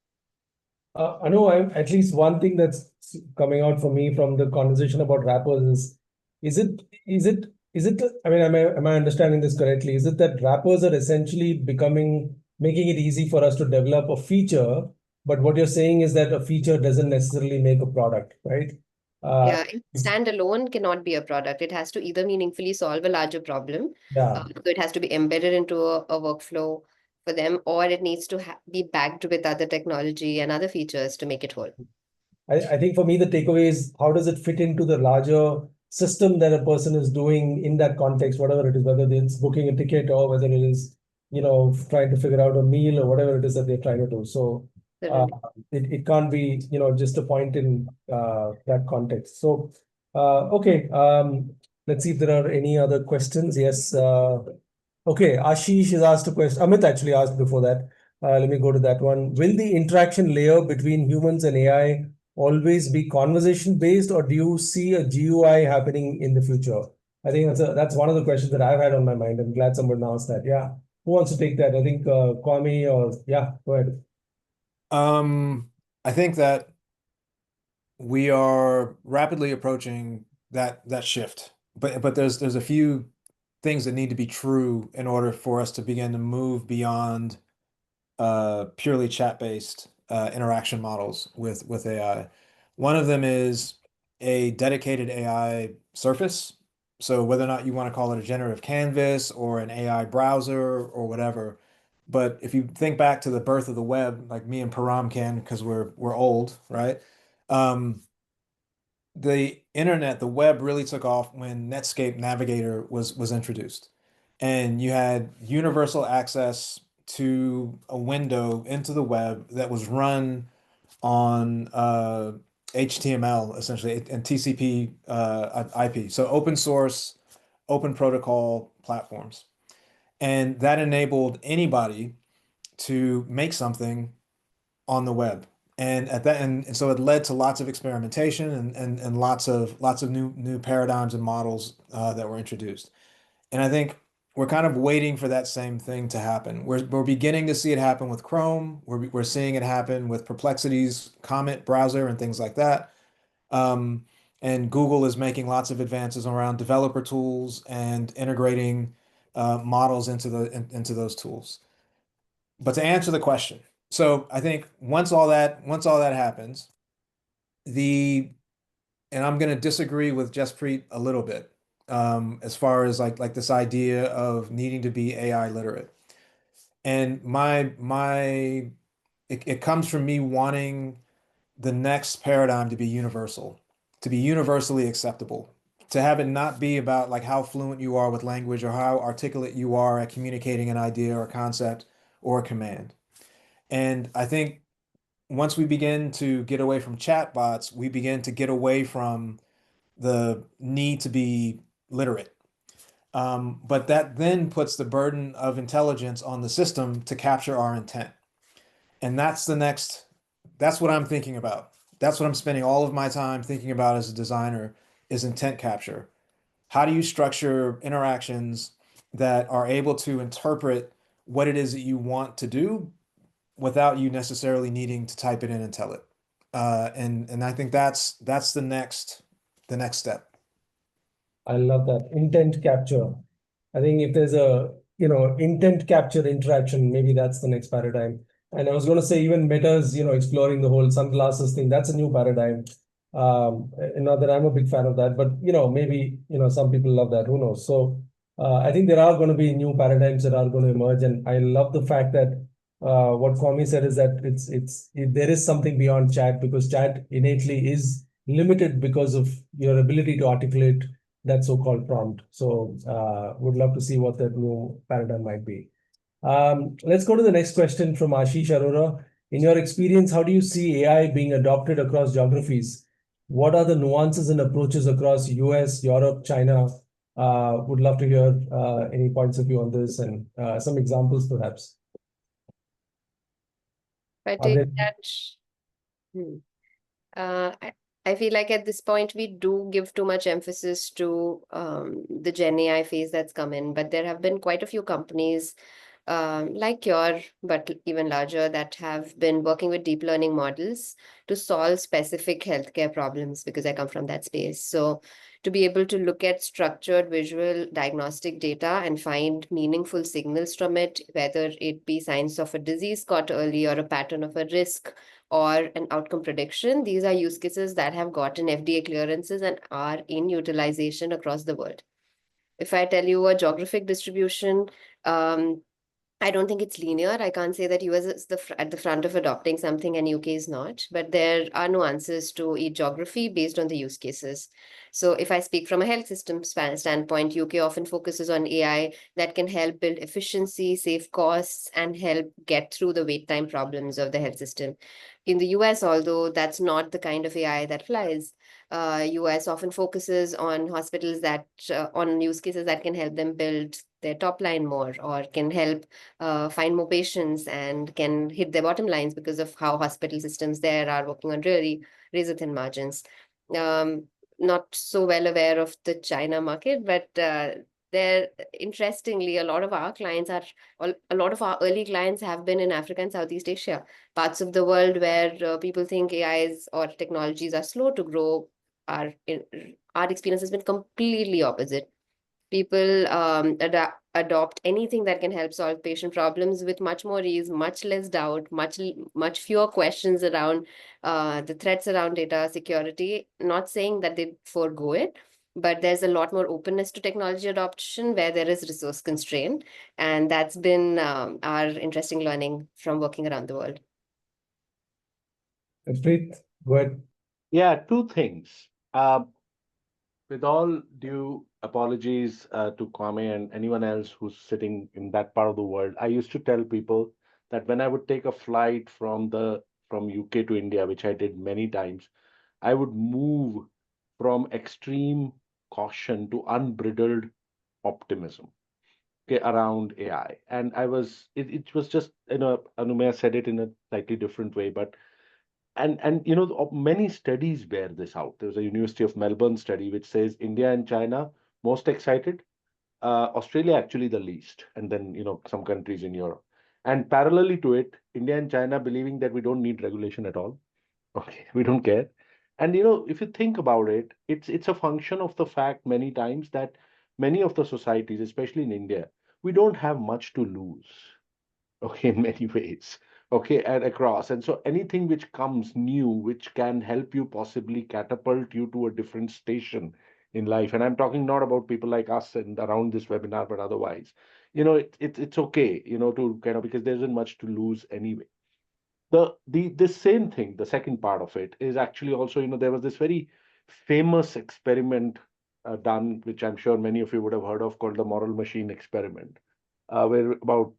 I know at least one thing that's coming out for me from the conversation about wrappers is it, I mean, am I understanding this correctly? Is it that wrappers are essentially making it easy for us to develop a feature, but what you're saying is that a feature doesn't necessarily make a product, right? Yeah, standalone cannot be a product. It has to either meaningfully solve a larger problem, Yeah. so it has to be embedded into a workflow for them, or it needs to be backed with other technology and other features to make it whole. I think for me, the takeaway is how does it fit into the larger system that a person is doing in that context, whatever it is, whether it's booking a ticket or whether it is, trying to figure out a meal or whatever it is that they're trying to do. So it can't be, just a point in that context. So, okay, let's see if there are any other questions. Yes. Okay, Ashish has asked a question. Amit actually asked before that. Let me go to that one. Will the interaction layer between humans and AI always be conversation based, or do you see a GUI happening in the future? I think that's one of the questions that I've had on my mind. I'm glad someone asked that. Yeah. Who wants to take that? I think Kwame or yeah, go ahead. I think that we are rapidly approaching that shift, but there's a few things that need to be true in order for us to begin to move beyond purely chat-based interaction models with AI. One of them is a dedicated AI surface. So whether or not you want to call it a generative canvas or an AI browser or whatever, but if you think back to the birth of the web, like me and Param can, because we're old, right? The internet, the web really took off when Netscape Navigator was introduced. And you had universal access to a window into the web that was run on HTML essentially and TCP IP. So open source, open protocol platforms. And that enabled anybody to make something on the web. And at that, and so it led to lots of experimentation and lots of new paradigms and models that were introduced. And I think we're kind of waiting for that same thing to happen. We're beginning to see it happen with Chrome. We're seeing it happen with Perplexity's comment browser and things like that. And Google is making lots of advances around developer tools and integrating models into those tools. But to answer the question, so I think once all that happens, and I'm going to disagree with Jaspreet a little bit as far as like this idea of needing to be AI literate. And it comes from me wanting the next paradigm to be universal, to be universally acceptable, to have it not be about like how fluent you are with language or how articulate you are at communicating an idea or concept or a command. And I think once we begin to get away from chatbots, we begin to get away from the need to be literate. But that then puts the burden of intelligence on the system to capture our intent. And that's what I'm thinking about. That's what I'm spending all of my time thinking about as a designer is intent capture. How do you structure interactions that are able to interpret what it is that you want to do without you necessarily needing to type it in and tell it? And I think that's the next step. I love that. Intent capture. I think if there's a, intent capture interaction, maybe that's the next paradigm. And I was going to say even Meta's, exploring the whole sunglasses thing. That's a new paradigm. Not that I'm a big fan of that, but, maybe, some people love that. Who knows? So I think there are going to be new paradigms that are going to emerge. And I love the fact that what Kwame said is that there is something beyond chat, because chat innately is limited because of your ability to articulate that so-called prompt. So would love to see what that new paradigm might be. Let's go to the next question from Ashish Arora. In your experience, how do you see AI being adopted across geographies? What are the nuances and approaches across US, Europe, China? Would love to hear any points of view on this and some examples perhaps. I take that. I feel like at this point we do give too much emphasis to the Gen AI phase that's come in, but there have been quite a few companies like your, but even larger, that have been working with deep learning models to solve specific healthcare problems, because I come from that space. So to be able to look at structured visual diagnostic data and find meaningful signals from it, whether it be signs of a disease caught early or a pattern of a risk or an outcome prediction. These are use cases that have gotten FDA clearances and are in utilization across the world. If I tell you a geographic distribution, I don't think it's linear. I can't say that US is at the front of adopting something and UK is not, but there are nuances to each geography based on the use cases. So if I speak from a health system standpoint, UK often focuses on AI that can help build efficiency, save costs, and help get through the wait time problems of the health system. In the US, although that's not the kind of AI that flies, US often focuses on hospitals that on use cases that can help them build their top line more, or can help find more patients and can hit their bottom lines because of how hospital systems there are working on really razor thin margins. Not so well aware of the China market, but there, interestingly, a lot of our early clients have been in Africa and Southeast Asia, parts of the world where people think AIs or technologies are slow to grow. Our experience has been completely opposite. People adopt anything that can help solve patient problems with much more ease, much less doubt, much fewer questions around the threats around data security. Not saying that they forego it, but there's a lot more openness to technology adoption where there is resource constraint, and that's been our interesting learning from working around the world. Preet, go ahead. Yeah, two things. With all due apologies to Kwame and anyone else who's sitting in that part of the world, I used to tell people that when I would take a flight from UK to India, which I did many times, I would move from extreme caution to unbridled optimism, okay, around AI. And it was just, Anumaya said it in a slightly different way, but many studies bear this out. There was a University of Melbourne study which says India and China most excited, Australia actually the least, and then some countries in Europe. And parallelly to it, India and China believing that we don't need regulation at all. Okay, we don't care. And if you think about it, it's a function of the fact many times that many of the societies, especially in India, we don't have much to lose, okay, in many ways, okay, and across. And so anything which comes new, which can help you possibly catapult you to a different station in life, and I'm talking not about people like us and around this webinar, but otherwise, it's okay, to kind of, because there isn't much to lose anyway. The same thing, the second part of it is actually also, there was this very famous experiment done, which I'm sure many of you would have heard of, called the moral machine experiment, where about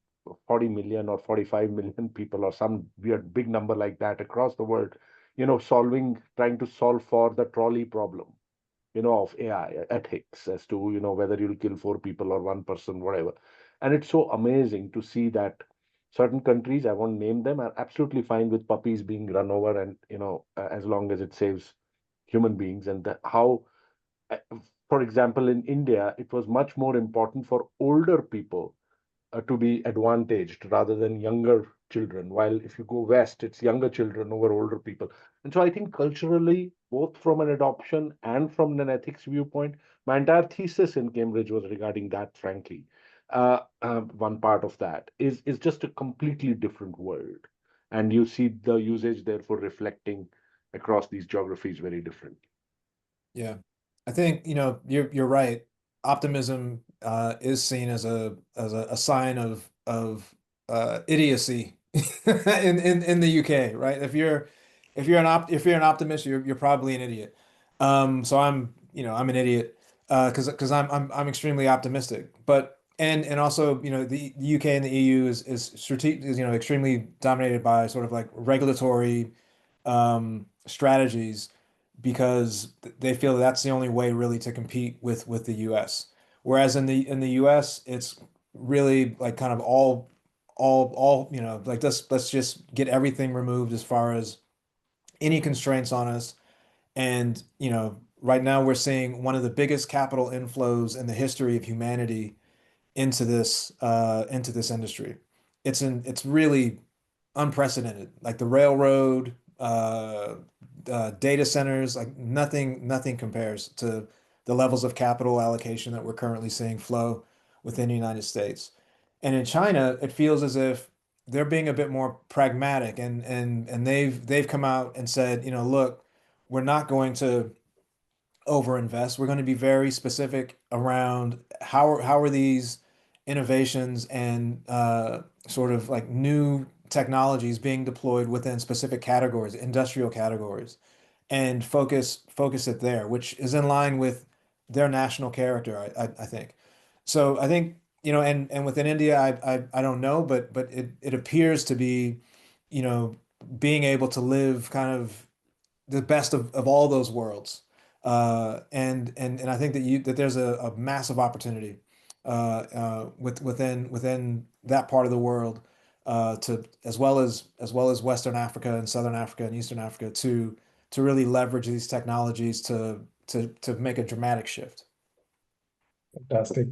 40 million or 45 million people or some weird big number like that across the world, trying to solve for the trolley problem, of AI ethics as to, whether you'll kill 4 people or 1 person, whatever. And it's so amazing to see that certain countries, I won't name them, are absolutely fine with puppies being run over, and, as long as it saves human beings. And how, for example, in India, it was much more important for older people to be advantaged rather than younger children. While if you go west, it's younger children over older people. And so I think culturally, both from an adoption and from an ethics viewpoint, my entire thesis in Cambridge was regarding that, frankly. One part of that is just a completely different world. And you see the usage, therefore, reflecting across these geographies very differently. Yeah, I think you're right. Optimism is seen as a sign of idiocy in the UK, right? If you're an optimist, you're probably an idiot. So I'm an idiot because I'm extremely optimistic. But and also the UK and the EU is strategic, extremely dominated by sort of like regulatory strategies, because they feel that's the only way really to compete with the US. Whereas in the US, it's really like kind of all like let's just get everything removed as far as any constraints on us. And right now we're seeing one of the biggest capital inflows in the history of humanity into this industry. It's really unprecedented. Like the railroad, data centers, like nothing compares to the levels of capital allocation that we're currently seeing flow within the United States. And in China, it feels as if they're being a bit more pragmatic, and they've come out and said, you know, look, we're not going to overinvest. We're going to be very specific around how are these innovations and sort of like new technologies being deployed within specific categories, industrial categories, and focus it there, which is in line with their national character, I think. So I think, you know, and within India, I don't know, but it appears to be, you know, being able to live kind of the best of all those worlds. And I think that there's a massive opportunity within that part of the world, to as well as Western Africa and Southern Africa and Eastern Africa, to really leverage these technologies to make a dramatic shift. Fantastic.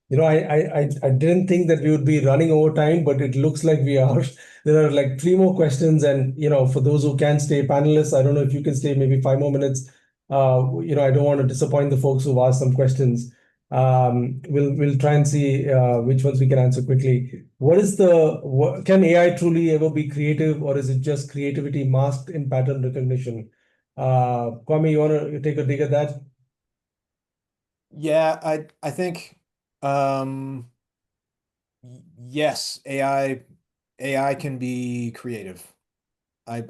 You know, I didn't think that we would be running over time, but it looks like we are. There are like 3 more questions, and you know, for those who can stay, panelists, I don't know if you can stay maybe 5 more minutes. You know, I don't want to disappoint the folks who've asked some questions. We'll try and see which ones we can answer quickly. Can AI truly ever be creative, or is it just creativity masked in pattern recognition? Kwame, you want to take a dig at that? Yeah, I think yes, AI can be creative. I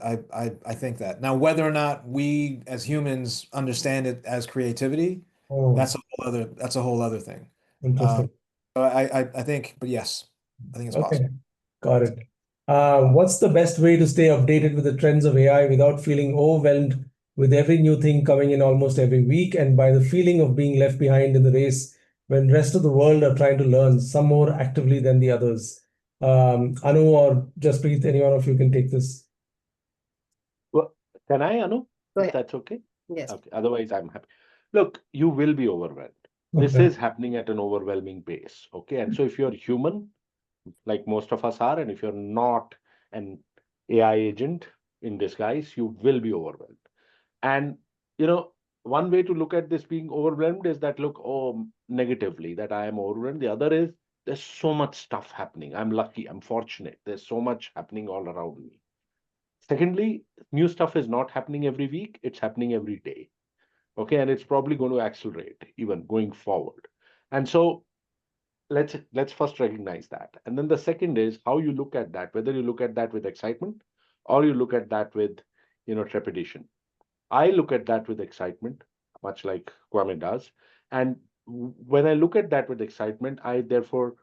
think that. Now, whether or not we as humans understand it as creativity, Oh, that's a whole other thing. interesting. So I think, but yes, I think it's Okay, possible. got it. What's the best way to stay updated with the trends of AI without feeling overwhelmed with every new thing coming in almost every week, and by the feeling of being left behind in the race when rest of the world are trying to learn, some more actively than the others? Anu or Jaspreet, any one of you can take this. Well, can I, Anu? Go If ahead. that's okay? Yes. Okay. Otherwise, I'm happy. Look, you will be overwhelmed. This Okay. is happening at an overwhelming pace. Okay. And so if you're human, like most of us are, and if you're not an AI agent in disguise, you will be overwhelmed. And, you know, one way to look at this being overwhelmed is that, look, oh, negatively, that I am overwhelmed. The other is there's so much stuff happening. I'm lucky. I'm fortunate. There's so much happening all around me. Secondly, new stuff is not happening every week. It's happening every day. Okay. And it's probably going to accelerate even going forward. And so let's first recognize that. And then the second is how you look at that, whether you look at that with excitement or you look at that with, trepidation. I look at that with excitement, much like Kwame does. And when I look at that with excitement, I therefore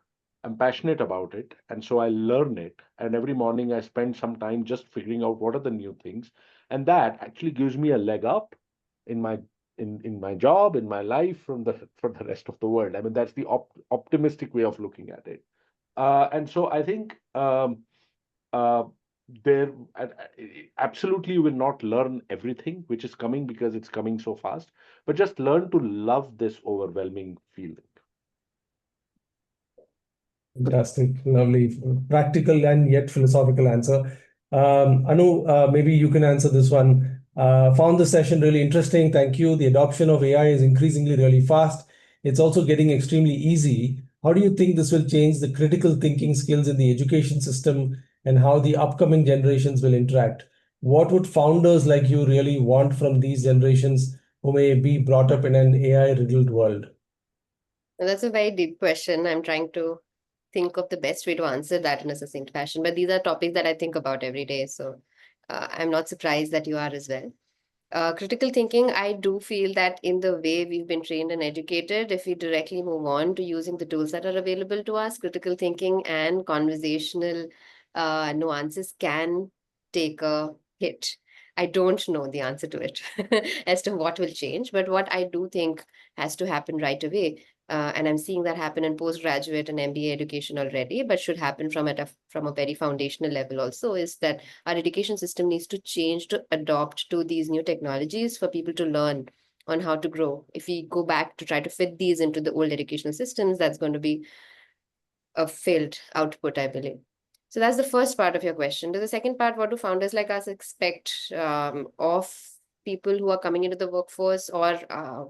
am passionate about it. And so I learn it. And every morning I spend some time just figuring out what are the new things. And that actually gives me a leg up in my in my job, in my life from the rest of the world. I mean, that's the optimistic way of looking at it. And so I think uh, there absolutely you will not learn everything which is coming because it's coming so fast, but just learn to love this overwhelming feeling. Fantastic, lovely, practical and yet philosophical answer. Anu, maybe you can answer this one. Found the session really interesting. Thank you. The adoption of AI is increasingly really fast. It's also getting extremely easy. How do you think this will change the critical thinking skills in the education system and how the upcoming generations will interact? What would founders like you really want from these generations who may be brought up in an AI-riddled world? Well, that's a very deep question. I'm trying to think of the best way to answer that in a succinct fashion. But these are topics that I think about every day. So I'm not surprised that you are as well. Critical thinking, I do feel that in the way we've been trained and educated, if we directly move on to using the tools that are available to us, critical thinking and conversational nuances can take a hit. I don't know the answer to it as to what will change, but what I do think has to happen right away, and I'm seeing that happen in postgraduate and MBA education already, but should happen from a very foundational level also, is that our education system needs to change to adopt to these new technologies for people to learn on how to grow. If we go back to try to fit these into the old educational systems, that's going to be a failed output, I believe. So that's the first part of your question. To the second part, what do founders like us expect of people who are coming into the workforce or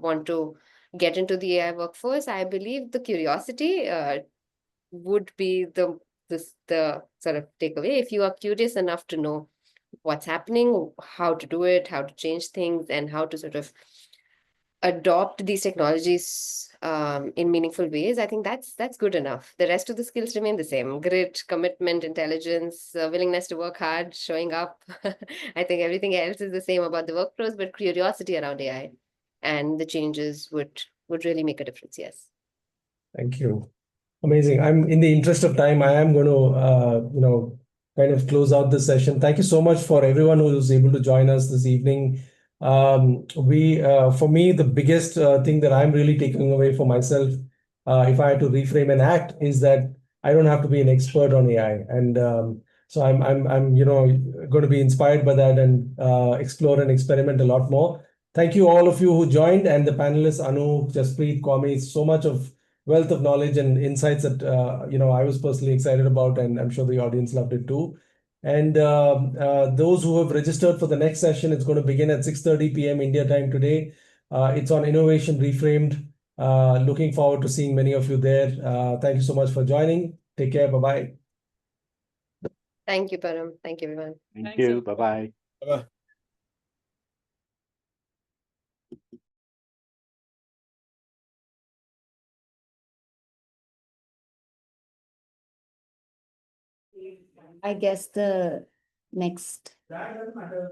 want to get into the AI workforce, I believe the curiosity would be the sort of takeaway. If you are curious enough to know what's happening, how to do it, how to change things, and how to sort of adopt these technologies in meaningful ways, I think that's good enough. The rest of the skills remain the same: grit, commitment, intelligence, willingness to work hard, showing up. I think everything else is the same about the workflows, but curiosity around AI and the changes would really make a difference. Yes. Thank you. Amazing. I'm in the interest of time, I am going to, kind of close out this session. Thank you so much for everyone who was able to join us this evening. For me, the biggest thing that I'm really taking away for myself, if I had to reframe and act, is that I don't have to be an expert on AI, and so I'm going to be inspired by that and explore and experiment a lot more. Thank you all of you who joined, and the panelists Anu, Jaspreet, Kwame, so much of wealth of knowledge and insights that I was personally excited about, and I'm sure the audience loved it too. And those who have registered for the next session, it's going to begin at 6:30 p.m. India time today. It's on innovation reframed. Looking forward to seeing many of you there. Thank you so much for joining. Take care. Bye bye. Thank you, Param. Thank you, everyone. Thank you. Bye-bye. Bye-bye. I guess the next. That doesn't matter.